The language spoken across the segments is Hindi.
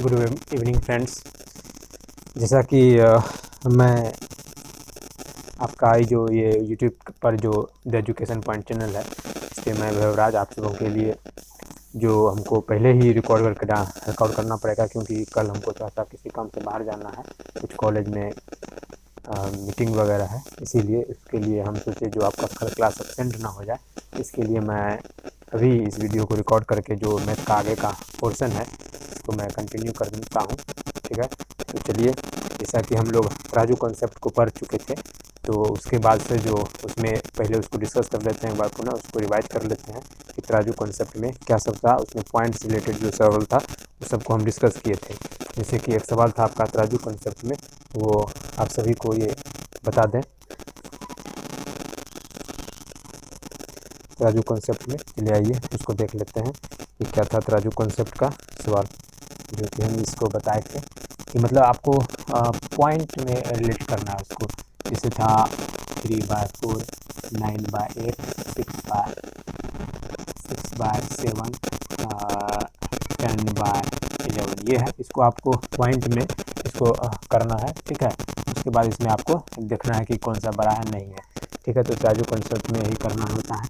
Good evening friends. जैसा कि मैं आपका जो ये यूट्यूब पर जो द एजुकेशन पॉइंट चैनल है, इससे मैं भवराज आप लोगों के लिए जो हमको पहले ही रिकॉर्ड करना पड़ेगा, क्योंकि कल हमको थोड़ा सा किसी काम से बाहर जाना है, कुछ कॉलेज में मीटिंग वगैरह है। इसीलिए इसके लिए हम सोचे जो आपका कल क्लास एब्सेंट ना हो जाए, इसके लिए मैं अभी इस वीडियो को रिकॉर्ड करके जो मैथ का आगे का पोर्शन है इसको मैं कंटिन्यू करता हूँ। ठीक है, तो चलिए, जैसा कि हम लोग तराजू कॉन्सेप्ट को पढ़ चुके थे, तो उसके बाद से जो उसमें पहले उसको डिस्कस कर लेते हैं, एक बार पुनः उसको रिवाइज कर लेते हैं कि तराजू कॉन्सेप्ट में क्या सब था। उसमें पॉइंट्स रिलेटेड जो सवाल था उस सबको हम डिस्कस किए थे। जैसे कि एक सवाल था आपका तराजू कॉन्सेप्ट में, वो आप सभी को ये बता दें। तराजू कॉन्सेप्ट में चले आइए, उसको देख लेते हैं कि क्या था तराजू कॉन्सेप्ट का सवाल, जो कि हम इसको बताए थे कि मतलब आपको पॉइंट में रिलेट करना है उसको। जैसे था 3/4, 9/8, 6/7, 10/11, ये है। इसको आपको पॉइंट में इसको करना है। ठीक है, उसके बाद इसमें आपको देखना है कि कौन सा बड़ा है, नहीं है। ठीक है, तो तराजू कॉन्सेप्ट में यही करना होता है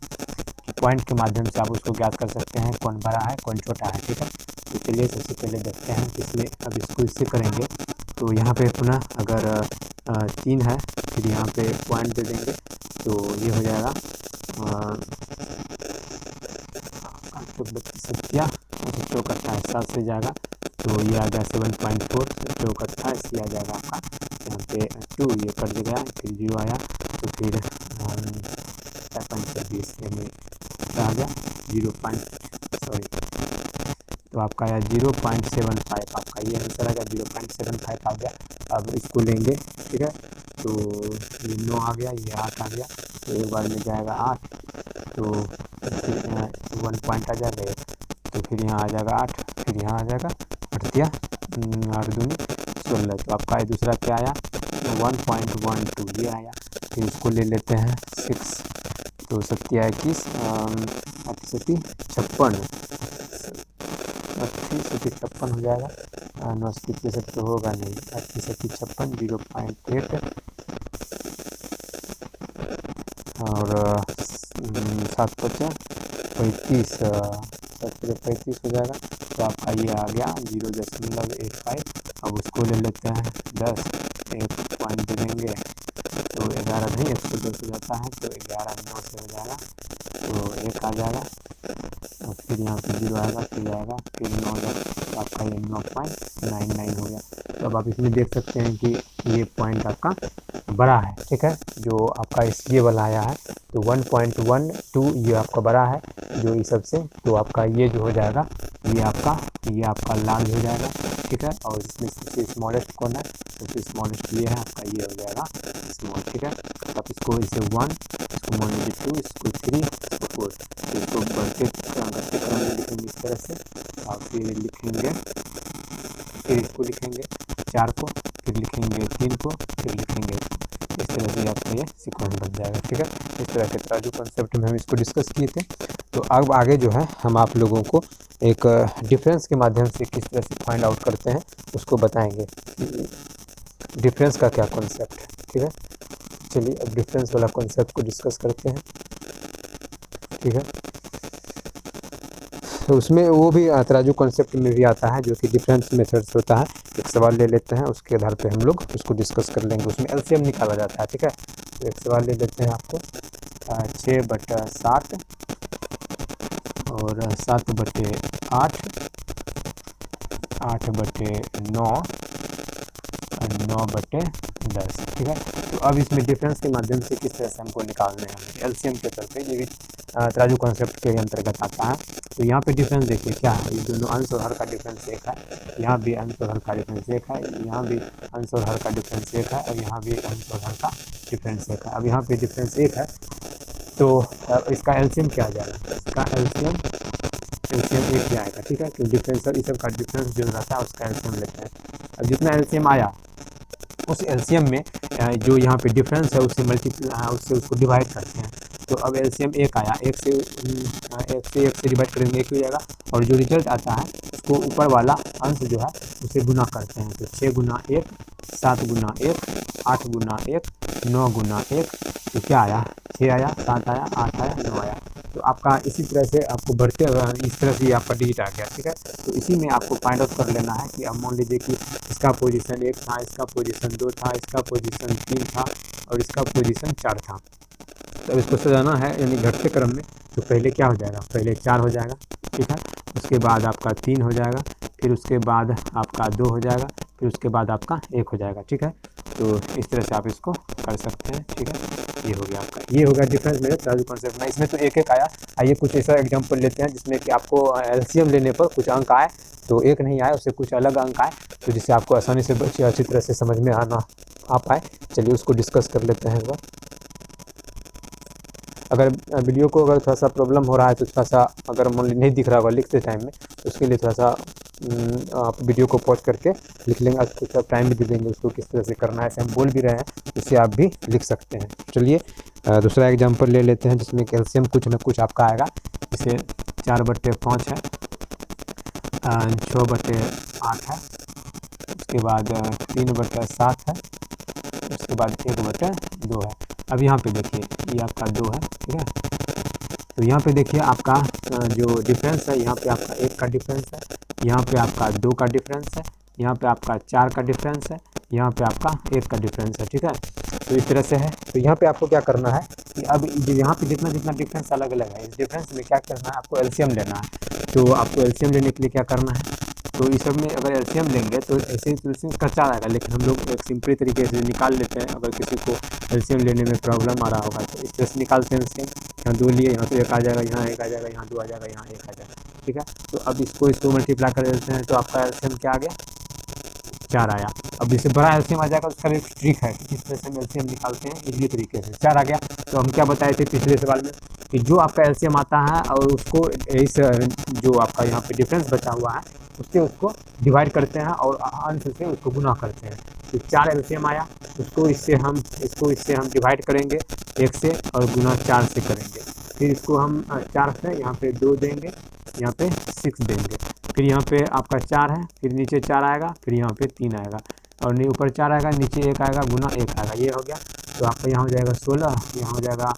कि पॉइंट के माध्यम से आप उसको ज्ञात कर सकते हैं कौन बड़ा है कौन छोटा है। ठीक है, तो चलिए सबसे पहले देखते हैं कि इसमें अब इसको इससे करेंगे। तो यहाँ पे पुनः अगर 3 है, फिर यहाँ पे पॉइंट दे देंगे, तो ये हो जाएगा 32 चौकट्ठा 7 से जाएगा, तो ये आ गया 7.4 चौकट्ठा, इसलिए आ जाएगा आपका यहाँ पे 2, ये कट गया, फिर 0 आया, तो फिर 4.20 आ गया 0. तो आपका आया 0.75, आपका ये आंसर आ गया 0.75 आ गया। अब इसको लेंगे, ठीक है, तो ये 9 आ गया, ये 8 आ गया, तो एक बार में जाएगा 8, तो फिर 1 पॉइंट आ जाएगा, तो फिर यहाँ आ जाएगा 8, फिर यहाँ आ जाएगा 8 दूनी 16, तो आपका ये दूसरा क्या आया 1.12, ये आया। फिर इसको ले लेते हैं 6, तो 7×21 56 हो जाएगा। 9 तो होगा नहीं, 56 0.8 और 7×5 35, 7×35 हो जाएगा, तो आपका ये आ गया 0.85। अब उसको ले लेते हैं 10, 1 पॉइंट दे देंगे, तो 11 नहीं, 110 हो जाता है, तो 11 9 से हो जाएगा, तो 1 आ जाएगा, और फिर यहाँ पे 0 आएगा, फिर आएगा, फिर 9 जाएगा, तो आपका ये 9.99 हो गया। तो अब आप इसमें देख सकते हैं कि ये पॉइंट आपका बड़ा है। ठीक है, जो आपका इस ये वाला आया है, तो 1.12 ये आपका बड़ा है जो इस सबसे, तो आपका ये जो हो जाएगा ये आपका लार्ज हो जाएगा। ठीक है, और इसमें सबसे स्मॉलेस्ट कौन है, सबसे स्मॉलेस्ट ये है आपका, ये हो जाएगा स्मॉल। ठीक है, तो आप इसको इसे 1, इसको मान लीजिए 2, इसको 3, इसको 4, तो इसको बढ़ते क्रम में लिखेंगे इस तरह से, और फिर लिखेंगे, फिर इसको लिखेंगे 4 को, फिर लिखेंगे 3 को, फिर लिखेंगे, इस तरह से आपका ये सीक्वेंस बन जाएगा। ठीक है, इस तरह के तराजू कॉन्सेप्ट में हम इसको डिस्कस किए थे। तो अब आगे जो है हम आप लोगों को एक डिफरेंस के माध्यम से किस तरह से फाइंड आउट करते हैं उसको बताएंगे, डिफरेंस का क्या कॉन्सेप्ट है। ठीक है, चलिए अब डिफरेंस वाला कॉन्सेप्ट को डिस्कस करते हैं। ठीक है, तो उसमें वो भी तराजू कॉन्सेप्ट में भी आता है, जो कि डिफरेंस मेथड्स होता है। एक सवाल ले लेते हैं, उसके आधार पे हम लोग उसको डिस्कस कर लेंगे, उसमें एलसीएम निकाला जाता है। ठीक है, तो एक सवाल ले लेते हैं आपको 6/7 और 7/8, 8/9 और 9/10। ठीक है, तो अब इसमें डिफरेंस के माध्यम से किस तरह से हमको निकालना है एलसीएम के तौर पे, ये भी तराजू कॉन्सेप्ट के अंतर्गत आता है। तो यहाँ पे डिफरेंस देखिए क्या है, ये दोनों अंश और हर का डिफरेंस एक है, यहाँ भी अंश और हर का डिफरेंस एक है, यहाँ भी अंश और हर का डिफरेंस एक है, और यहाँ भी अंश और हर का डिफरेंस एक है। अब यहाँ पे डिफरेंस एक है, तो इसका एलसीएम क्या आ जाएगा, इसका एलसीएम एक ही आएगा। ठीक है, तो डिफरेंस और इस सब का डिफरेंस जो रहता है उसका एलसीएम लेते हैं। अब जितना एलसीएम आया उस एलसीएम में जो यहाँ पे डिफरेंस है उससे उसको डिवाइड करते हैं। तो अब एलसीएम एक आया, एक से डिवाइड करेंगे 1 हो जाएगा, और जो रिजल्ट आता है उसको ऊपर वाला अंश जो है उसे गुना करते हैं। तो 6 गुना 1, 7 गुना 1, 8 गुना 1, 9 गुना 1, तो क्या आया, 6 आया, 7 आया, 8 आया, 9 आया। तो आपका इसी तरह से आपको बढ़ते इस तरह से आपका डिजिट आ गया, ठीक है। तो इसी में आपको फाइंड आउट कर लेना है कि अब मान लीजिए कि इसका पोजीशन 1 था, इसका पोजीशन 2 था, इसका पोजीशन 3 था और इसका पोजीशन 4 था। तो इसको सजाना है यानी घटते क्रम में। तो पहले क्या हो जाएगा, पहले 4 हो जाएगा, ठीक है, उसके बाद आपका 3 हो जाएगा, फिर उसके बाद आपका 2 हो जाएगा, फिर उसके बाद आपका 1 हो जाएगा, ठीक है। तो इस तरह से आप इसको कर सकते हैं, ठीक है। ये हो गया आपका, ये होगा डिफरेंस मेरे चार्ज कॉन्सेप्ट में। इसमें तो एक एक आया। आइए कुछ ऐसा एग्जांपल लेते हैं जिसमें कि आपको एलसीएम लेने पर कुछ अंक आए, तो एक नहीं आए उससे कुछ अलग अंक आए, तो जिससे आपको आसानी से अच्छी तरह से समझ में आ पाए। चलिए उसको डिस्कस कर लेते हैं एक बार। अगर वीडियो को अगर थोड़ा सा प्रॉब्लम हो रहा है तो थोड़ा सा, अगर नहीं दिख रहा होगा लिखते टाइम में, तो उसके लिए थोड़ा सा आप वीडियो को पॉज करके लिख लेंगे, कुछ टाइम भी दे देंगे उसको किस तरह से करना है। ऐसे हम बोल भी रहे हैं, इससे आप भी लिख सकते हैं। चलिए दूसरा एग्जांपल ले लेते हैं जिसमें कैल्शियम कुछ ना कुछ आपका आएगा। जैसे 4/5 है, 6/8 है, उसके बाद 3/7 है, उसके बाद 1/2 है। अब यहाँ पे देखिए ये आपका 2 है, ठीक है। तो यहाँ पे देखिए आपका जो डिफरेंस है, यहाँ पे आपका 1 का डिफरेंस है, यहाँ पे आपका 2 का डिफरेंस है, यहाँ पे आपका 4 का डिफरेंस है, यहाँ पे आपका 1 का डिफरेंस है, ठीक है। तो इस तरह से है। तो यहाँ पे आपको क्या करना है कि अब यहाँ पे जितना जितना डिफरेंस अलग अलग है, इस डिफरेंस में क्या करना है, आपको एलसीएम लेना है। तो आपको एलसीएम लेने के लिए क्या करना है, तो इस सब में अगर एलसीएम लेंगे तो ऐसे ही कच्चा आएगा, लेकिन हम लोग एक सिंपल तरीके से निकाल लेते हैं। अगर किसी को एलसीएम लेने में प्रॉब्लम आ रहा होगा तो इस तरह से निकालते हैं एलसीएम। यहाँ 2 लिए, यहाँ तो 1 आ जाएगा, यहाँ 1 आ जाएगा, यहाँ 2 आ जाएगा, यहाँ 1 आ जाएगा, ठीक है। तो अब इसको मल्टीप्लाई कर देते हैं, तो आपका एलसीएम क्या आ गया, 4 आया। अब इससे बड़ा एलसीएम आ जाएगा, उसका एक ट्रिक है किस तरह से हम एलसीएम निकालते हैं इसी तरीके से। 4 आ गया, तो हम क्या बताए थे पिछले सवाल में कि जो आपका एलसीएम आता है और उसको इस जो आपका यहाँ पे डिफरेंस बचा हुआ है उससे उसको डिवाइड करते हैं और अंश से उसको गुना करते हैं। तो 4 एलसीएम आया, इसको इससे हम डिवाइड करेंगे 1 से और गुना 4 से करेंगे। फिर इसको हम 4 से यहाँ पे 2 देंगे, यहाँ पे 6 देंगे, फिर यहाँ पे आपका 4 है, फिर नीचे 4 आएगा, फिर यहाँ पे 3 आएगा और ऊपर 4 आएगा, नीचे 1 आएगा, गुना 1 आएगा। ये हो गया। तो आपका यहाँ हो जाएगा 16, यहाँ हो जाएगा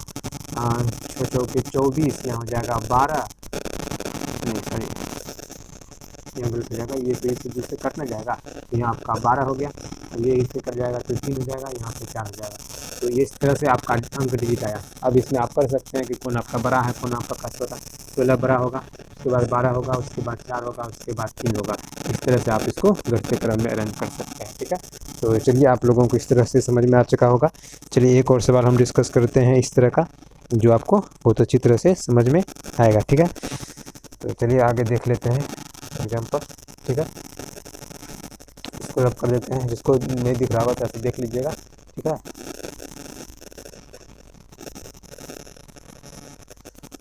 6 चौके 24, यहाँ हो जाएगा 12, नहीं सॉरी यहाँ गलत हो जाएगा, ये तो जिससे कट ना जाएगा, तो यहाँ आपका 12 हो गया, ये इससे कट जाएगा तो 3 हो जाएगा, यहाँ पे 4 हो जाएगा। तो इस तरह से आपका अंक डिजिट आया। अब इसमें आप कर सकते हैं कि कौन आपका बड़ा है, कौन आपका छोटा। 16 बड़ा होगा, उसके बाद 12 होगा, उसके बाद 4 होगा, उसके बाद 3 होगा। इस तरह से आप इसको घटते क्रम में अरेंज कर सकते हैं, ठीक है। तो चलिए आप लोगों को इस तरह से समझ में आ चुका होगा। चलिए एक और सवाल हम डिस्कस करते हैं इस तरह का, जो आपको बहुत अच्छी तरह से समझ में आएगा, ठीक है। तो चलिए आगे देख लेते हैं एग्जाम्पल, ठीक है। इसको रब कर देते हैं, जिसको नहीं दिख रहा होगा तो ऐसे देख लीजिएगा, ठीक है।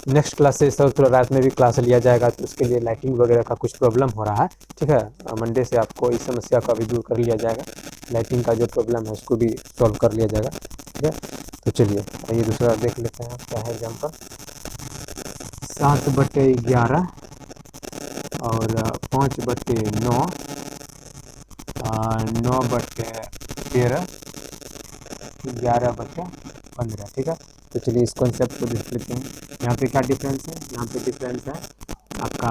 नेक्स्ट क्लास से सर थोड़ा रात में भी क्लास लिया जाएगा, तो उसके लिए लाइटिंग वगैरह का कुछ प्रॉब्लम हो रहा है, ठीक है। मंडे से आपको इस समस्या का भी दूर कर लिया जाएगा, लाइटिंग का जो प्रॉब्लम है उसको भी सॉल्व कर लिया जाएगा, ठीक है। तो चलिए आइए दूसरा देख लेते हैं क्या है एग्जाम्पल। 7/11 और 5/9, 9/13, 11/15, ठीक है। तो चलिए इस कॉन्सेप्ट को देख लेते हैं। यहाँ पे क्या डिफरेंस है, यहाँ पे डिफरेंस है आपका,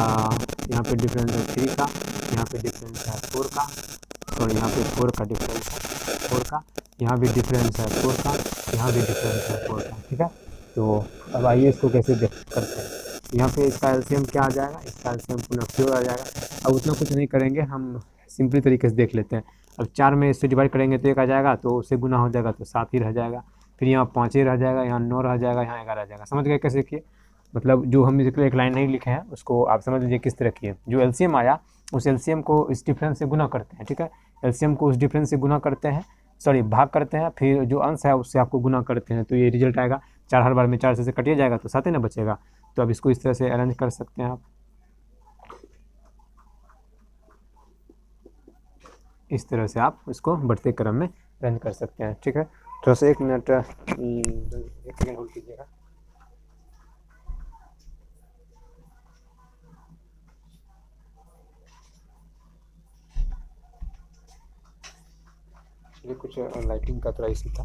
यहाँ पे डिफरेंस है 3 का, यहाँ पे डिफरेंस है 4 का, और यहाँ पे 4 का डिफरेंस है 4 का, यहाँ भी डिफरेंस है 4 का, यहाँ भी डिफरेंस है 4 का, ठीक है। तो अब आइए इसको कैसे देख करते हैं। यहाँ पे इसका एलसीएम क्या आ जाएगा, इसका एलसीएम पुनः प्योर आ जाएगा। अब उतना कुछ नहीं करेंगे, हम सिंपली तरीके से देख लेते हैं। अब 4 में इससे डिवाइड करेंगे तो 1 आ जाएगा, तो उससे गुना हो जाएगा तो 7 ही रह जाएगा, फिर यहाँ 5 ही रह जाएगा, यहाँ 9 रह जाएगा, यहाँ 11 रह जाएगा। समझ गए कैसे किए, मतलब जो हम इसके लिए एक लाइन नहीं लिखे हैं उसको आप समझ लीजिए किस तरह किए। जो एलसीएम आया उस एलसीएम को इस डिफरेंस से गुना करते हैं, ठीक है। एलसीएम को उस डिफरेंस से गुना करते हैं, सॉरी भाग करते हैं, फिर जो अंश है उससे आपको गुना करते हैं, तो ये रिजल्ट आएगा। 4 हर बार में 4 से कटिए जाएगा तो 7 ही ना बचेगा। तो अब इसको इस तरह से अरेंज कर सकते हैं आप, इस तरह से आप इसको बढ़ते क्रम में अरेंज कर सकते हैं, ठीक है। थोड़ा सा 1 मिनट 1 सेकेंड होल्ड कीजिएगा। ये कुछ लाइटिंग का थोड़ा इशू था,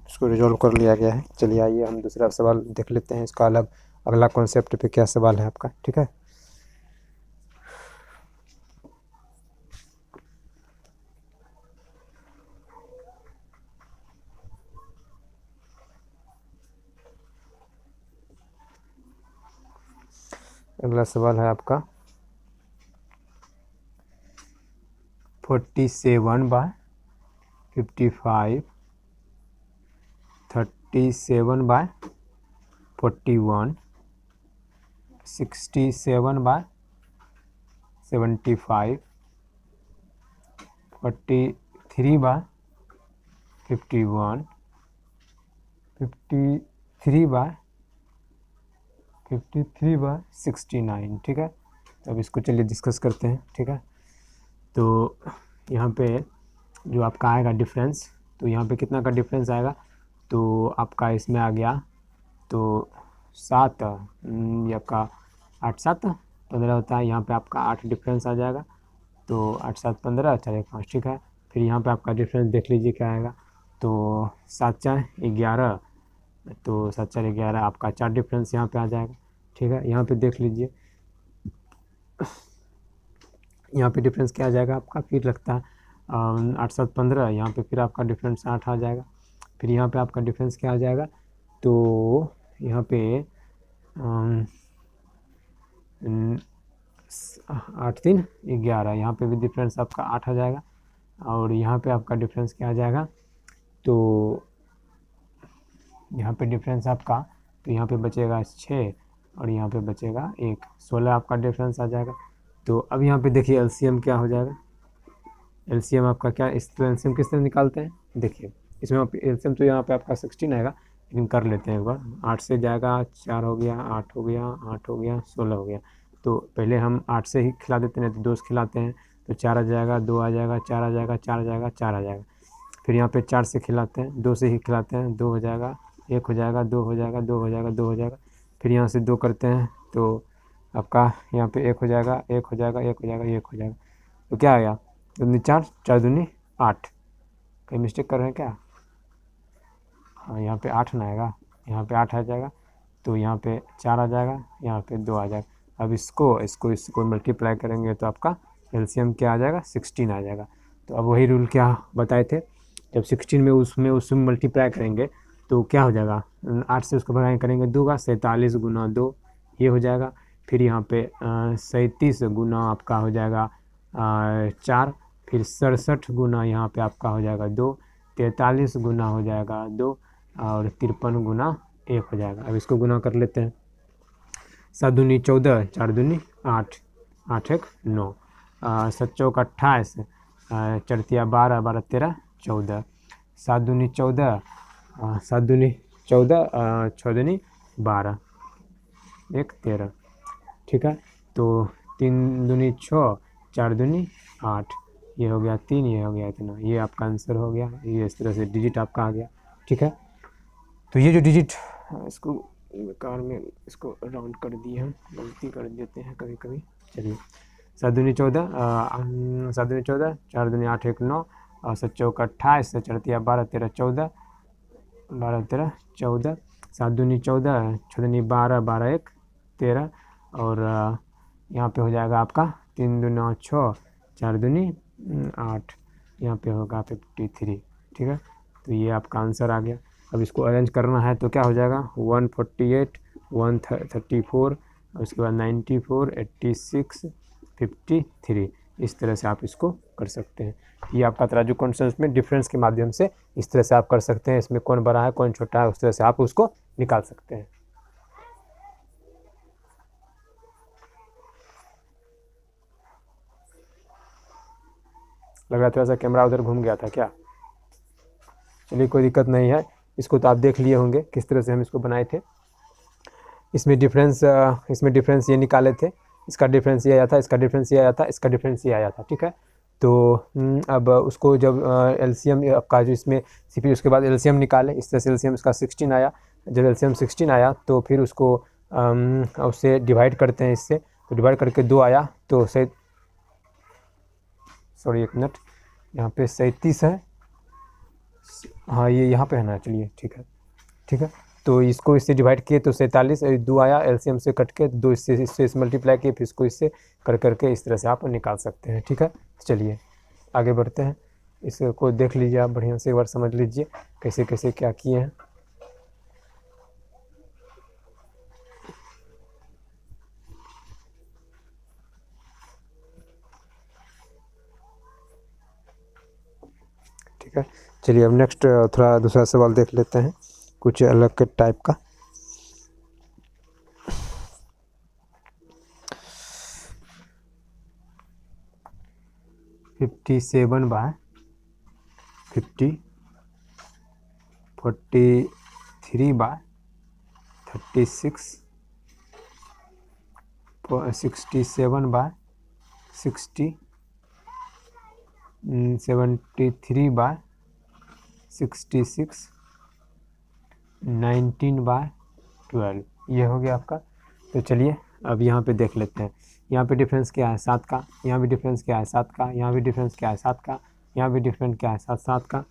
इसको रिजॉल्व कर लिया गया है। चलिए आइए हम दूसरा सवाल देख लेते हैं, इसका अलग अगला कॉन्सेप्ट पे क्या सवाल है आपका, ठीक है। अगला सवाल है आपका 47/55, 37/41, 67/75, 43/51, 53/69, ठीक है। तो अब इसको चलिए डिस्कस करते हैं, ठीक है। तो यहाँ पे जो आपका आएगा डिफरेंस, तो यहाँ पे कितना का डिफरेंस आएगा, तो आपका इसमें आ गया तो 7, ये आपका 8 7 15 होता है, यहाँ पे आपका 8 डिफरेंस आ जाएगा, तो 8 7 15 4 1 5, ठीक है। फिर यहाँ पे आपका डिफरेंस देख लीजिए क्या आएगा, तो 7 4 11, तो 7 4 11 आपका 4 डिफरेंस यहाँ पे आ जाएगा, ठीक है। यहाँ पे देख लीजिए, यहाँ पे डिफरेंस क्या आ जाएगा आपका, फिर लगता है 8 7 15, यहाँ पे फिर आपका डिफरेंस 8 आ जाएगा। फिर यहाँ पे आपका डिफरेंस क्या आ जाएगा, तो यहाँ पे 8 3 11, यहाँ पे भी डिफरेंस आपका 8 आ जाएगा। और यहाँ पे आपका डिफरेंस क्या आ जाएगा, तो यहाँ पे डिफरेंस आपका, तो यहाँ पे बचेगा 6 और यहाँ पे बचेगा 1, 16 आपका डिफरेंस आ जाएगा। तो अब यहाँ पे देखिए एलसीएम क्या हो जाएगा, एलसीएम आपका क्या, इस तो एलसीएम किस तरह निकालते हैं, देखिए इसमें एलसीएम तो यहाँ पे आपका 16 आएगा, लेकिन कर लेते हैं एक बार। 8 से जाएगा 4 हो गया, 8 हो गया, 8 हो गया, 16 हो गया। तो पहले हम 8 से ही खिला देते हैं, तो 2 से खिलाते हैं, तो 4 आ जाएगा, 2 आ जाएगा, 4 आ जाएगा, 4 आ जाएगा, 4 आ जाएगा। फिर यहाँ पे 4 से खिलाते हैं, 2 से ही खिलाते हैं, 2 हो जाएगा, 1 हो जाएगा, 2 हो जाएगा, 2 हो जाएगा, 2 हो जाएगा। फिर यहाँ से 2 करते हैं, तो आपका यहाँ पे 1 हो जाएगा, 1 हो जाएगा, 1 हो जाएगा, 1 हो जाएगा। तो क्या आ गया, 2 4 4 दूनी 8, कहीं मिस्टेक कर रहे हैं क्या, हाँ यहाँ पे 8 ना आएगा, यहाँ पे 8 आ जाएगा, तो यहाँ पे 4 आ जाएगा, यहाँ पे 2 आ जाएगा। अब इसको मल्टीप्लाई करेंगे तो आपका एलसीएम क्या आ जाएगा, 16 आ जाएगा। तो अब वही रूल क्या बताए थे, जब 16 में उसमें मल्टीप्लाई करेंगे तो क्या हो जाएगा, 8 से उसको भगाएँ करेंगे 2 का, 47 गुना 2 ये हो जाएगा। फिर यहाँ पे 37 गुना आपका हो जाएगा 4, फिर 67 गुना यहाँ पे आपका हो जाएगा 2, 43 गुना हो जाएगा 2, और 53 गुना 1 हो जाएगा। अब इसको गुना कर लेते हैं, 7 दूनी 14, 4 दूनी 8, 8 1 9, 7 चौक 28, 4 तिया 12, 12 13 14, 7 दूनी 14, 7 दूनी 14, 6 दूनी 12, 1 13, ठीक है। तो 3 दूनी 6, 4 दूनी 8, ये हो गया 3, ये हो गया इतना, ये आपका आंसर हो गया। ये इस तरह से डिजिट आपका आ गया, ठीक है। तो ये जो डिजिट, इसको बेकार में इसको राउंड कर दिए हम, गलती कर देते हैं कभी कभी। चलिए 7 दूनी 14, 7 दूनी 14, 4 दूनी 8 1 9, और 7 चौक 28, 4 तिया 12 13 14, 12 13 14, 7 दूनी 14, 6 दूनी 12, 12 1 13, और यहाँ पे हो जाएगा आपका 3 दूना 6, 4 दूनी 8, यहाँ पे होगा 53, ठीक है। तो ये आपका आंसर आ गया। अब इसको अरेंज करना है तो क्या हो जाएगा, 148, 134, उसके बाद 94, 86, 53, इस तरह से आप इसको कर सकते हैं। ये आपका तराजू कॉन्स्टेंट्स में डिफरेंस के माध्यम से इस तरह से आप कर सकते हैं, इसमें कौन बड़ा है कौन छोटा है, उस तरह से आप उसको निकाल सकते हैं। लग रहा है थोड़ा सा कैमरा उधर घूम गया था क्या, चलिए कोई दिक्कत नहीं है। इसको तो आप देख लिए होंगे किस तरह से हम इसको बनाए थे। इसमें डिफरेंस ये निकाले थे, इसका डिफरेंस ये आया था, इसका डिफरेंस ये आया था, इसका डिफरेंस ये आया था, ठीक है। तो अब उसको जब एलसीएम आपका जो इसमें सीपी, उसके बाद एलसीएम निकाले, इस तरह से एलसीएम इसका 16 आया। जब एलसीएम 16 आया तो फिर उसको उससे डिवाइड करते हैं इससे, तो डिवाइड करके 2 आया, तो एक मिनट, यहाँ पे 37 है, हाँ ये यहाँ पे है ना, चलिए ठीक है ठीक है। तो इसको इससे डिवाइड किए तो 47, 2 आया, एलसीएम से कट के 2 इससे मल्टीप्लाई किए, फिर इसको इससे कर करके इस तरह से आप निकाल सकते हैं। ठीक है, चलिए आगे बढ़ते हैं। इसको देख लीजिए आप बढ़िया से, एक बार समझ लीजिए कैसे कैसे क्या किए हैं। ठीक है, चलिए अब नेक्स्ट थोड़ा दूसरा सवाल देख लेते हैं, कुछ अलग के टाइप का। 57/50, 43/36, 67/60, 73/66, 19/12, ये हो गया आपका। तो चलिए अब यहाँ पे देख लेते हैं, यहाँ पे डिफरेंस क्या है 7 का, यहाँ भी डिफरेंस क्या है 7 का, यहाँ भी डिफरेंस क्या है 7 का, यहाँ भी डिफरेंस क्या है 7 का,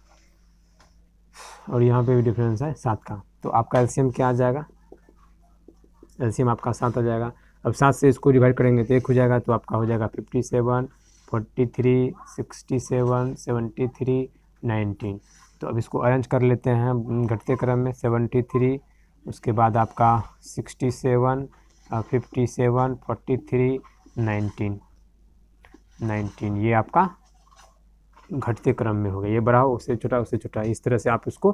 और यहाँ पे भी डिफरेंस है 7 का। तो आपका एलसीएम क्या आ जाएगा, एलसीएम आपका 7 आ जाएगा। अब 7 से इसको डिवाइड करेंगे तो 1 हो जाएगा, तो आपका हो जाएगा 57, 43, 67, 73, 19। तो अब इसको अरेंज कर लेते हैं घटते क्रम में। 73, उसके बाद आपका 67, 57, 43, 19, ये आपका घटते क्रम में हो गया। ये बड़ा हो उससे छोटा, उससे छोटा, इस तरह से आप इसको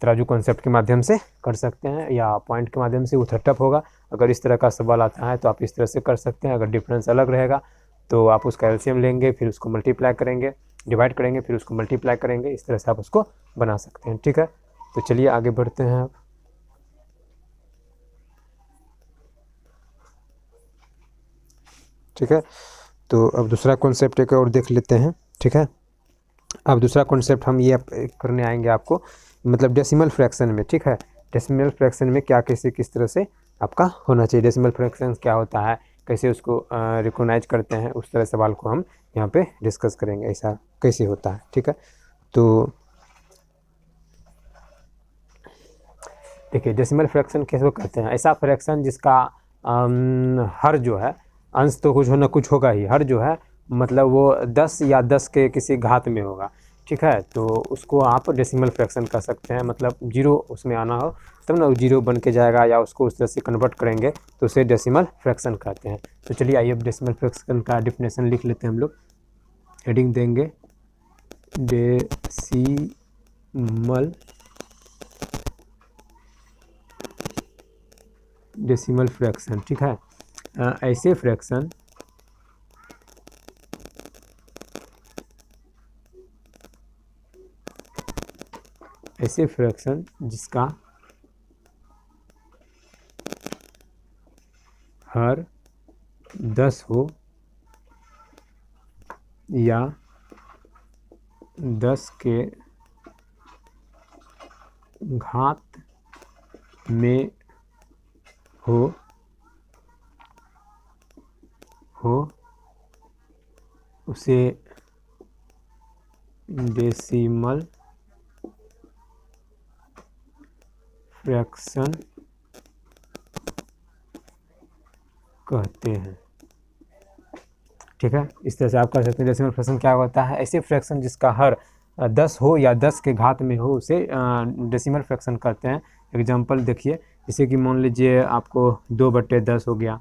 तराजू कॉन्सेप्ट के माध्यम से कर सकते हैं, या पॉइंट के माध्यम से वो 30 होगा। अगर इस तरह का सवाल आता है तो आप इस तरह से कर सकते हैं। अगर डिफरेंस अलग रहेगा तो आप उसका एलसीएम लेंगे, फिर उसको मल्टीप्लाई करेंगे, डिवाइड करेंगे, फिर उसको मल्टीप्लाई करेंगे, इस तरह से आप उसको बना सकते हैं। ठीक है, तो चलिए आगे बढ़ते हैं अब। ठीक है, तो अब दूसरा कॉन्सेप्ट एक और देख लेते हैं। ठीक है, अब दूसरा कॉन्सेप्ट हम ये करने आएंगे आपको, मतलब डेसिमल फ्रैक्शन में। ठीक है, डेसिमल फ्रैक्शन में क्या कैसे किस तरह से आपका होना चाहिए, डेसिमल फ्रैक्शन क्या होता है, कैसे उसको रिकॉग्नाइज करते हैं, उस तरह सवाल को हम यहाँ पे डिस्कस करेंगे, ऐसा कैसे होता है। ठीक है, तो देखिए डेसिमल फ्रैक्शन कैसे कहते हैं, ऐसा फ्रैक्शन जिसका हर जो है अंश तो कुछ होना कुछ होगा ही, हर जो है मतलब वो 10 या 10 के किसी घात में होगा। ठीक है, तो उसको आप डेसिमल फ्रैक्शन कह सकते हैं, मतलब जीरो उसमें आना हो तब ना वो जीरो बन के जाएगा, या उसको उस तरह से कन्वर्ट करेंगे तो उसे डेसिमल फ्रैक्शन कहते हैं। तो चलिए आइए अब डेसिमल फ्रैक्शन का डिफिनेशन लिख लेते हैं हम लोग। हेडिंग देंगे डेसिमल फ्रैक्शन। ठीक है, ऐसे फ्रैक्शन जिसका हर 10 हो या 10 के घात में हो उसे डेसिमल फ्रैक्शन कहते हैं। ठीक है, इस तरह से आप कर सकते हैं। डेसिमल फ्रैक्शन क्या होता है, ऐसे फ्रैक्शन जिसका हर 10 हो या 10 के घात में हो उसे डेसिमल फ्रैक्शन कहते हैं। एग्जांपल देखिए, जैसे कि मान लीजिए आपको 2/10 हो गया,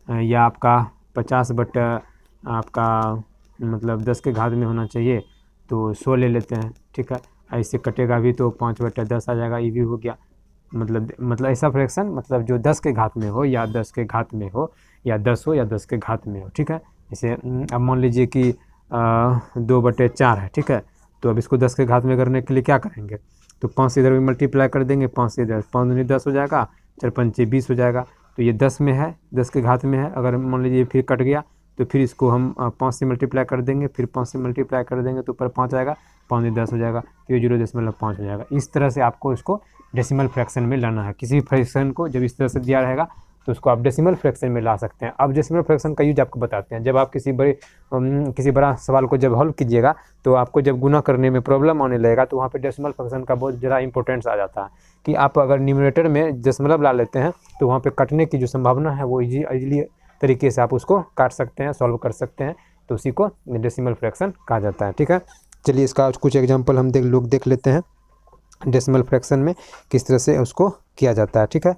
या आपका 50 आपका मतलब 10 के घात में होना चाहिए तो 100 ले लेते हैं। ठीक है, ऐसे कटेगा भी तो 5/10 आ जाएगा, ये भी हो गया। मतलब ऐसा फ्रैक्शन मतलब जो 10 के घात में हो या 10 के घात में हो, या 10 हो या 10 के घात में हो। ठीक है, जैसे अब मान लीजिए कि 2/4 है। ठीक है, तो अब इसको 10 के घात में करने के लिए क्या करेंगे, तो 5 से इधर भी मल्टीप्लाई कर देंगे, 5 से इधर, 5 दूनी 10 हो जाएगा, 4×5 = 20 हो जाएगा। तो ये 10 में है, 10 के घात में है। अगर मान लीजिए फिर कट गया तो फिर इसको हम 5 से मल्टीप्लाई कर देंगे, फिर 5 से मल्टीप्लाई कर देंगे तो ऊपर 5 आएगा, 5 दूनी 10 हो जाएगा, तो ये 0.5 हो जाएगा। इस तरह से आपको इसको डेसिमल फ्रैक्शन में लाना है। किसी फ्रैक्शन को जब इस तरह से दिया रहेगा तो उसको आप डेसिमल फ्रैक्शन में ला सकते हैं। अब डेसिमल फ्रैक्शन का यूज आपको बताते हैं। जब आप किसी बड़ा सवाल को जब हल कीजिएगा तो आपको जब गुना करने में प्रॉब्लम आने लगेगा तो वहाँ पे डेसिमल फ्रैक्शन का बहुत ज़्यादा इंपॉर्टेंस आ जाता है कि आप अगर न्यूमरेटर में दशमलव ला लेते हैं तो वहाँ पे कटने की जो संभावना है वो इजीली तरीके से आप उसको काट सकते हैं, सॉल्व कर सकते हैं, तो उसी को डेसिमल फ्रैक्शन कहा जाता है। ठीक है, चलिए इसका कुछ एग्जाम्पल हम देख लेते हैं डेसिमल फ्रैक्शन में किस तरह से उसको किया जाता है। ठीक है,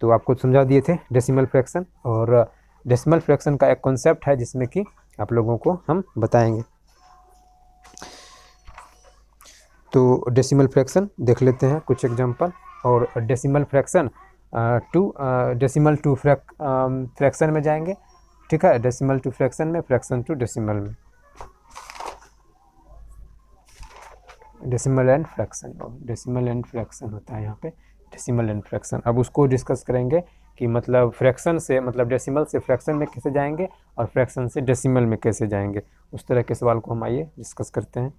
तो आपको समझा दिए थे डेसिमल फ्रैक्शन, और डेसिमल फ्रैक्शन का एक कॉन्सेप्ट है जिसमें कि आप लोगों को हम बताएंगे। तो डेसिमल फ्रैक्शन देख लेते हैं कुछ एग्जांपल, और decimal fraction decimal to fraction में जाएंगे। ठीक है, डेसिमल टू फ्रैक्शन में, फ्रैक्शन टू डेसिमल में, डेसिमल एंड फ्रैक्शन होता है यहाँ पे, डेसिमल एंड फ्रैक्शन। अब उसको डिस्कस करेंगे कि मतलब फ्रैक्शन से, मतलब डेसिमल से फ्रैक्शन में कैसे जाएंगे और फ्रैक्शन से डेसिमल में कैसे जाएंगे, उस तरह के सवाल को हम आइए डिस्कस करते हैं।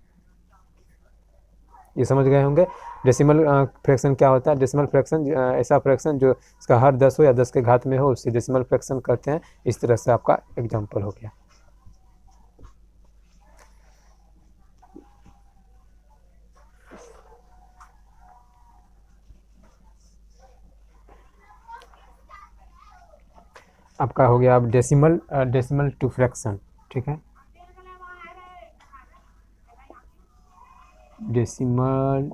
ये समझ गए होंगे डेसिमल फ्रैक्शन क्या होता है। डेसिमल फ्रैक्शन ऐसा फ्रैक्शन जो इसका हर 10 हो या 10 के घात में हो, उससे डेसिमल फ्रैक्शन कहते हैं। इस तरह से आपका एग्जाम्पल हो गया। आपका हो गया अब डेसिमल टू फ्रैक्शन। ठीक है, डेसिमल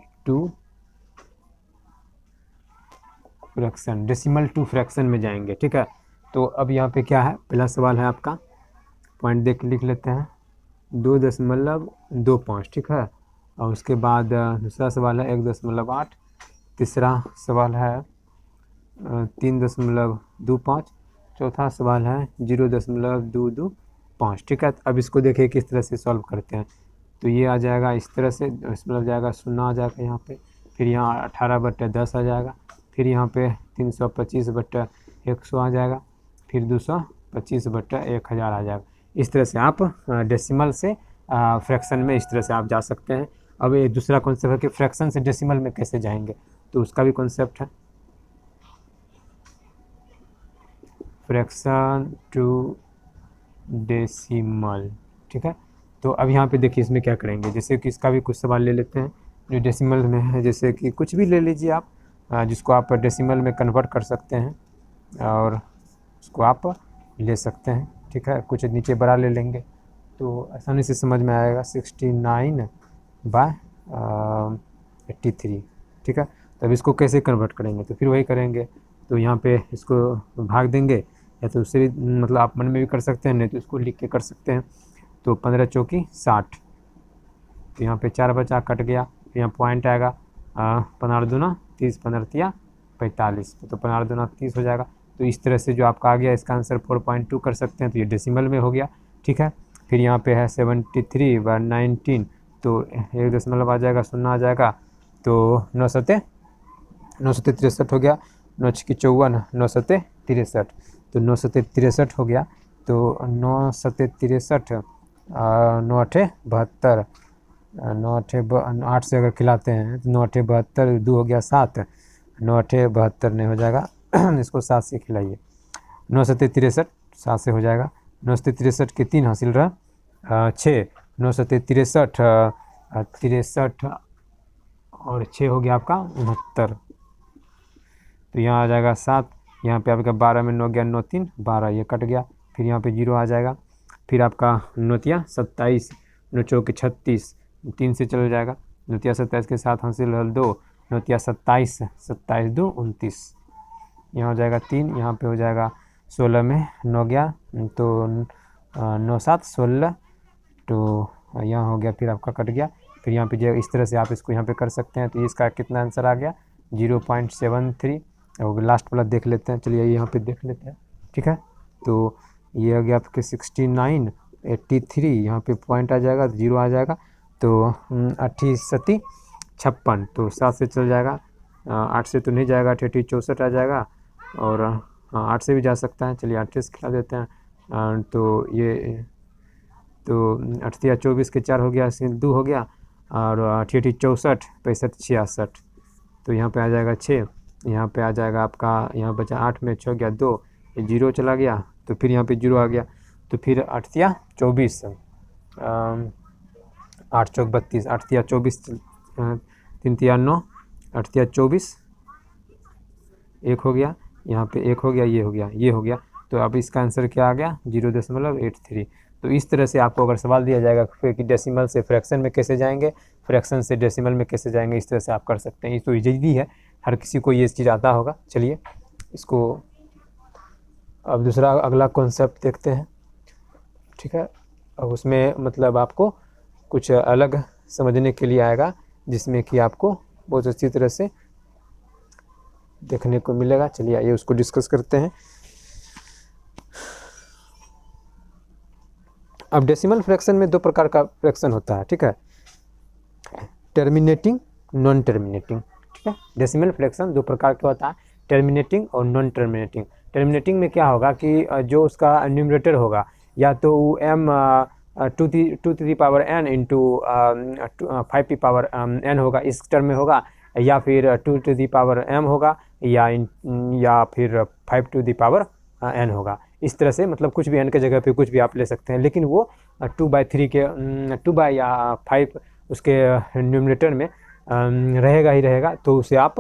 टू फ्रैक्शन में जाएंगे। ठीक है, तो अब यहाँ पे क्या है, पहला सवाल है आपका, पॉइंट देख लिख लेते हैं, 2.25। ठीक है, और उसके बाद दूसरा सवाल है 1.8, तीसरा सवाल है 3.25, चौथा सवाल है 0.225। ठीक है, अब इसको देखिए किस तरह से सॉल्व करते हैं। तो ये आ जाएगा इस तरह से, मतलब जाएगा 0 आ जाएगा यहाँ पे, फिर यहाँ 18/10 आ जाएगा, फिर यहाँ पे 325/100 आ जाएगा, फिर 225/1000 आ जाएगा। इस तरह से आप डेसिमल से फ्रैक्शन में इस तरह से आप जा सकते हैं। अब एक दूसरा कॉन्सेप्ट है कि फ्रैक्शन से डेसिमल में कैसे जाएंगे, तो उसका भी कॉन्सेप्ट है, फ्रैक्शन टू डेसिमल। ठीक है, तो अब यहाँ पे देखिए इसमें क्या करेंगे, जैसे कि इसका भी कुछ सवाल ले लेते हैं जो डेसिमल में है, जैसे कि कुछ भी ले लीजिए आप जिसको आप डेसिमल में कन्वर्ट कर सकते हैं और उसको आप ले सकते हैं। ठीक है, कुछ नीचे बड़ा ले लेंगे तो आसानी से समझ में आएगा, 69/83। ठीक है, तब इसको कैसे कन्वर्ट करेंगे, तो फिर वही करेंगे, तो यहाँ पे इसको भाग देंगे, या तो उससे भी मतलब आप मन में भी कर सकते हैं, नहीं तो इसको लिख के कर सकते हैं। तो 15 चौकी 60, तो यहाँ पे 4 बचा, कट गया, यहाँ पॉइंट आएगा 15 दूना 30, 15 तिया 45, तो 15 दूना 30 हो जाएगा। तो इस तरह से जो आपका आ गया इसका आंसर 4.2 कर सकते हैं, तो ये डेसिमल में हो गया। ठीक है, फिर यहाँ पे है 73/19, तो 1 दशमलव आ जाएगा, 0 आ जाएगा, तो 9 सते 63 हो गया, 9 छक्के 54, 9 सते 63, तो 9 सते 63 हो गया। तो 9 सते 63, 9 अठे 72, 9 अठे 8 से अगर खिलाते हैं तो 9 अठे 72, 2 हो गया 7, 9 अठे 72 नहीं हो जाएगा इसको 7 से खिलाइए, 9 सते 63, 7 से हो जाएगा, 9 सते 63 के 3 हासिल रहा 6, 9 सते 63, 63 और 6 हो गया आपका 69, तो यहाँ आ जाएगा 7, यहाँ पे आपका 12 में 9 गया, 9 3 12, ये कट गया, फिर यहाँ पे 0 आ जाएगा, फिर आपका 9 तिया 27, 9 चौके 36, 3 से चल जाएगा, 9 तिया 27 के साथ हासिल 2, 9 तिया 27, 27 2 29, यहाँ हो जाएगा 3, यहाँ पे हो जाएगा 16 में 9 गया, तो 9 7 16, तो यहाँ हो गया, फिर आपका कट गया, फिर यहाँ पे जो इस तरह से आप इसको यहाँ पे कर सकते हैं। तो इसका कितना आंसर आ गया 0.73, और लास्ट वाला देख लेते हैं, चलिए यहाँ पे देख लेते हैं। ठीक है, तो ये आ गया आपके 69/83, यहाँ पे पॉइंट आ जाएगा, 0 आ जाएगा, तो 8 सती 56, तो 7 से चल जाएगा, 8 से तो नहीं जाएगा, 8 64 आ जाएगा, और 8 से भी जा सकता है, चलिए 8 से खिला देते हैं। तो ये तो 8 तिया 24 के 4 हो गया, 2 हो गया, और 8 64, 65 66, तो यहाँ पे आ जाएगा 6, यहाँ पे आ जाएगा आपका, यहाँ बचा 8 में 6 गया 2, ये 0 चला गया तो फिर यहाँ पे 0 आ गया, तो फिर 8 तिया 24, 8 चौक 32, 8 तिया 24, 3 तिया 9, 8 तिया 24, 1 हो गया, यहाँ पे 1 हो गया, ये हो गया, ये हो गया। तो अब इसका आंसर क्या आ गया 0.83। तो इस तरह से आपको अगर सवाल दिया जाएगा कि डेसिमल से फ्रैक्शन में कैसे जाएंगे, फ्रैक्शन से डेसिमल में कैसे जाएंगे, इस तरह से आप कर सकते हैं। ये तो इजी है, हर किसी को ये चीज़ आता होगा। चलिए इसको अब दूसरा अगला कॉन्सेप्ट देखते हैं, ठीक है। अब उसमें मतलब आपको कुछ अलग समझने के लिए आएगा, जिसमें कि आपको बहुत अच्छी तरह से देखने को मिलेगा। चलिए आइए उसको डिस्कस करते हैं। अब डेसिमल फ्रैक्शन में 2 प्रकार का फ्रैक्शन होता है, ठीक है, टर्मिनेटिंग, नॉन टर्मिनेटिंग, ठीक है। डेसिमल फ्रैक्शन 2 प्रकार का होता है, टर्मिनेटिंग और नॉन टर्मिनेटिंग। टर्मिनेटिंग में क्या होगा कि जो उसका न्यूमरेटर होगा या तो m 2 to the power n into 5 की पावर n होगा, इस टर्म में होगा, या फिर 2 to the power m होगा, या फिर 5 to the power n होगा। इस तरह से मतलब कुछ भी n के जगह पे कुछ भी आप ले सकते हैं, लेकिन वो 2/3 के 2 या 5 उसके न्यूमरेटर में रहेगा ही रहेगा, तो उसे आप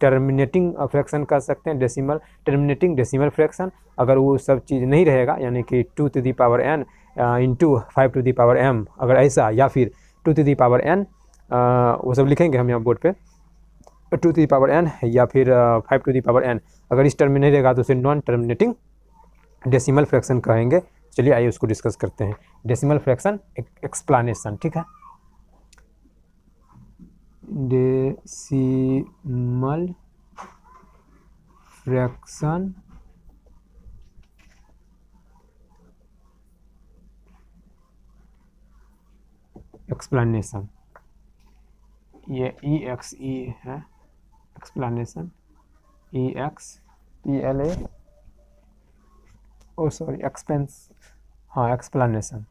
टर्मिनेटिंग फ्रैक्शन कर सकते हैं, डेसिमल टर्मिनेटिंग डेसिमल फ्रैक्शन। अगर वो सब चीज़ नहीं रहेगा, यानी कि 2 to the power n into 5 to the power m, अगर ऐसा, या फिर 2 to the power n, वो सब लिखेंगे हम यहाँ बोर्ड पे, 2 to the power n या फिर 5 to the power n, अगर इस टर्म में नहीं रहेगा तो उसे नॉन टर्मिनेटिंग डेसिमल फ्रैक्शन कहेंगे। चलिए आइए उसको डिस्कस करते हैं। डेसिमल फ्रैक्शन एक्सप्लेनेशन, ठीक है। डेसिमल फ्रैक्शन एक्सप्लेनेशन, ये EXE है एक्सप्लेनेशन, EXPLA, ओ सॉरी एक्सपेंस, हाँ explanation,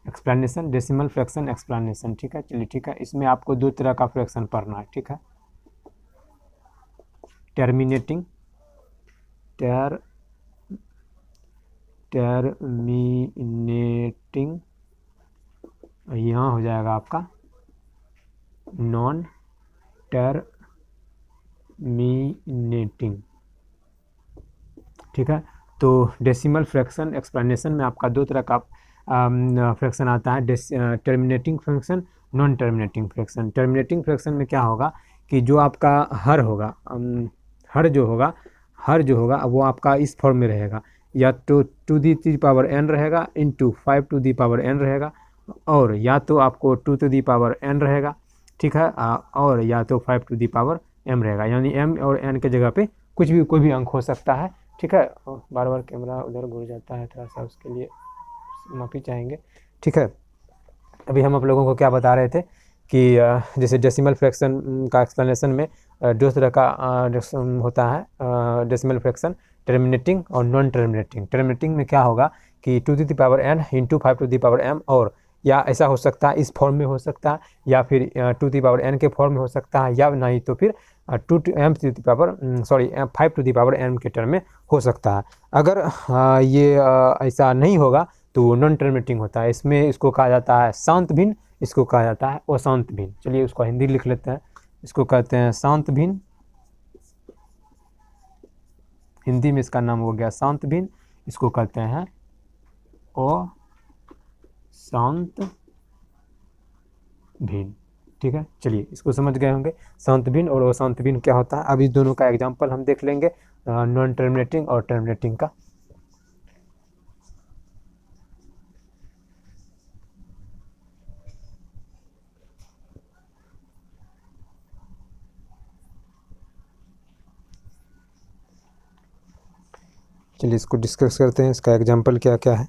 explanation decimal fraction explanation, ठीक है। चलिए ठीक है, इसमें आपको 2 तरह का फ्रैक्शन पढ़ना है, ठीक है। टर्मिनेटिंग, टर्मिनेटिंग, यहाँ हो जाएगा आपका नॉन टर्मिनेटिंग, ठीक है। तो डेसिमल फ्रैक्शन एक्सप्लेनेशन में आपका 2 तरह का फ्रैक्शन आता है, terminating fraction, non terminating fraction. Terminating fraction में क्या होगा कि जो आपका हर होगा, हर जो होगा वो आपका इस फॉर्म में रहेगा, या तो 2 to the power n रहेगा into 5 to the power n रहेगा, और या तो आपको 2 to the power n रहेगा, ठीक है, और या तो 5 to the power m रहेगा, यानी m और n के जगह पे कुछ भी कोई भी अंक हो सकता है, ठीक है। बार बार कैमरा उधर घूर जाता है, थोड़ा सा उसके लिए माफ़ी चाहेंगे, ठीक है। अभी हम आप लोगों को क्या बता रहे थे कि जैसे डेसिमल फ्रैक्शन का एक्सप्लेनेशन में 2 तरह का होता है डेसिमल फ्रैक्शन, टर्मिनेटिंग और नॉन टर्मिनेटिंग। टर्मिनेटिंग में क्या होगा कि 2 to the power n into 5 to the power m, और या ऐसा हो सकता है, इस फॉर्म में हो सकता है, या फिर 2 to the power n के फॉर्म में हो सकता है, या नहीं तो फिर 5 to the power m के टर्म में हो सकता है। अगर ये ऐसा नहीं होगा तो नॉन टर्मिनेटिंग होता है। इसमें इसको कहा जाता है शांत भिन्न, इसको कहा जाता है अशांत भिन्न। चलिए उसको हिंदी लिख लेते हैं, इसको कहते हैं शांत भिन्न, हिंदी में इसका नाम हो गया शांत भिन्न, इसको कहते हैं अशांत भिन्न, ठीक है। चलिए इसको समझ गए होंगे, शांत भिन्न और अशांत भिन्न क्या होता है। अब इस दोनों का एग्जांपल हम देख लेंगे, नॉन टर्मिनेटिंग और टर्मिनेटिंग का। चलिए इसको डिस्कस करते हैं, इसका एग्जांपल क्या क्या है।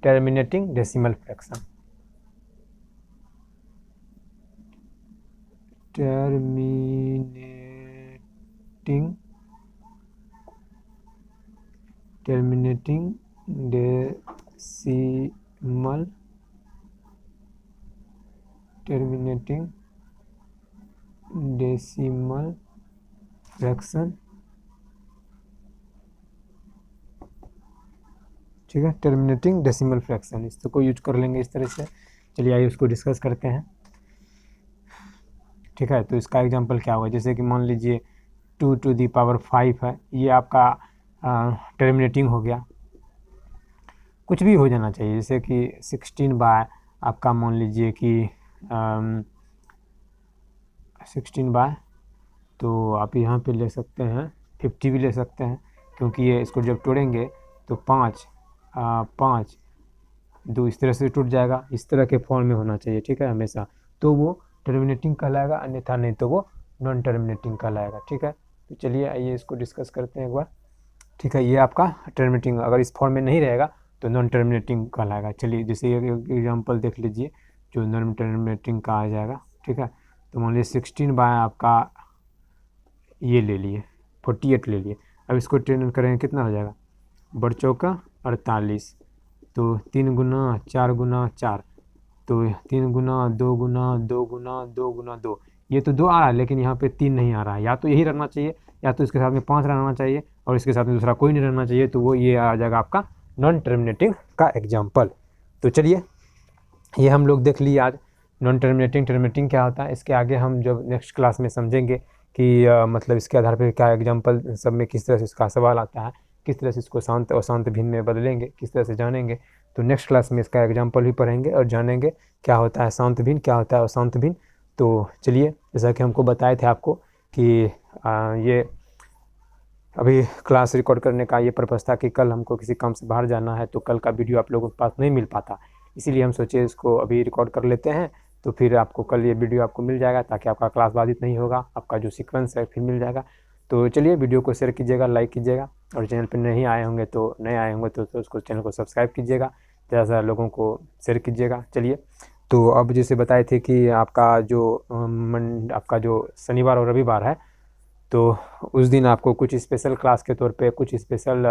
Terminating decimal fraction, terminating decimal fraction, ठीक है, टर्मिनेटिंग डेसिमल फ्रैक्शन, इसको यूज कर लेंगे इस तरह से। चलिए आइए उसको डिस्कस करते हैं, ठीक है। तो इसका एग्जांपल क्या होगा, जैसे कि मान लीजिए 2⁵ है, ये आपका टर्मिनेटिंग हो गया। कुछ भी हो जाना चाहिए, जैसे कि 16 बाय आपका मान लीजिए कि 16 बाय, तो आप यहाँ पे ले सकते हैं 50 भी ले सकते हैं, क्योंकि ये इसको जब तोड़ेंगे तो 5 2 इस तरह से टूट जाएगा। इस तरह के फॉर्म में होना चाहिए, ठीक है, हमेशा, तो वो टर्मिनेटिंग कहलाएगा, अन्यथा नहीं तो वो नॉन टर्मिनेटिंग कहलाएगा, ठीक है। तो चलिए आइए इसको डिस्कस करते हैं एक बार, ठीक है। ये आपका टर्मिनेटिंग, अगर इस फॉर्म में नहीं रहेगा तो नॉन टर्मिनेटिंग कहलाएगा। चलिए जैसे एक एग्जांपल देख लीजिए जो नॉन टर्मिनेटिंग का आ जाएगा, ठीक है। तो मान लीजिए 16 बाय आपका ये ले लिए 48 ले लिए। अब इसको टर्न करेंगे कितना हो जाएगा, बड़ चौका 48, तो 3 गुना 4 गुना 4, तो 3 गुना 2 गुना 2 गुना 2 गुना 2, ये तो 2 आ रहा है, लेकिन यहाँ पे 3 नहीं आ रहा है। या तो यही रहना चाहिए, या तो इसके साथ में 5 रहना चाहिए, और इसके साथ में दूसरा कोई नहीं रहना चाहिए, तो वो ये आ जाएगा आपका नॉन टर्मिनेटिंग का एग्जाम्पल। तो चलिए ये हम लोग देख लिए आज नॉन टर्मिनेटिंग टर्मिनेटिंग क्या होता है। इसके आगे हम जब नेक्स्ट क्लास में समझेंगे कि मतलब इसके आधार पर क्या एग्जाम्पल सब में किस तरह से इसका सवाल आता है, किस तरह से इसको शांत और शांत भिन्न में बदलेंगे, किस तरह से जानेंगे। तो नेक्स्ट क्लास में इसका एग्जाम्पल भी पढ़ेंगे और जानेंगे क्या होता है शांत भिन्न, क्या होता है अशांत भिन्न। तो चलिए, जैसा कि हमको बताए थे आपको कि ये अभी क्लास रिकॉर्ड करने का ये पर्पज़ था कि कल हमको किसी काम से बाहर जाना है, तो कल का वीडियो आप लोगों के पास नहीं मिल पाता, इसीलिए हम सोचे इसको अभी रिकॉर्ड कर लेते हैं, तो फिर आपको कल ये वीडियो आपको मिल जाएगा, ताकि आपका क्लास बाधित नहीं होगा, आपका जो सीक्वेंस है फिर मिल जाएगा। तो चलिए वीडियो को शेयर कीजिएगा, लाइक कीजिएगा, और चैनल पर नहीं आए होंगे तो नए आए होंगे तो उसको चैनल को सब्सक्राइब कीजिएगा, ज़्यादा से ज़्यादा लोगों को शेयर कीजिएगा। चलिए, तो अब जैसे बताए थे कि आपका जो शनिवार और रविवार है, तो उस दिन आपको कुछ स्पेशल क्लास के तौर पे कुछ स्पेशल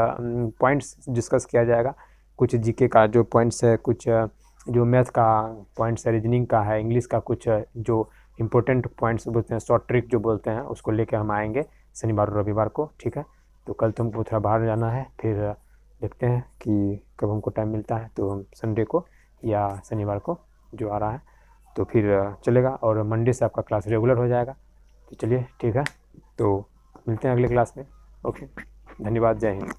पॉइंट्स डिस्कस किया जाएगा। कुछ जीके का जो पॉइंट्स है, कुछ जो मैथ का पॉइंट्स है, रीजनिंग का है, इंग्लिश का कुछ जो इम्पोर्टेंट पॉइंट्स बोलते हैं, शॉर्ट ट्रिक जो बोलते हैं, उसको लेके हम आएंगे शनिवार और रविवार को, ठीक है। तो कल तो हमको थोड़ा बाहर जाना है, फिर देखते हैं कि कब हमको टाइम मिलता है, तो हम संडे को या शनिवार को जो आ रहा है तो फिर चलेगा, और मंडे से आपका क्लास रेगुलर हो जाएगा। तो चलिए ठीक है, तो मिलते हैं अगले क्लास में। ओके, धन्यवाद, जय हिंद।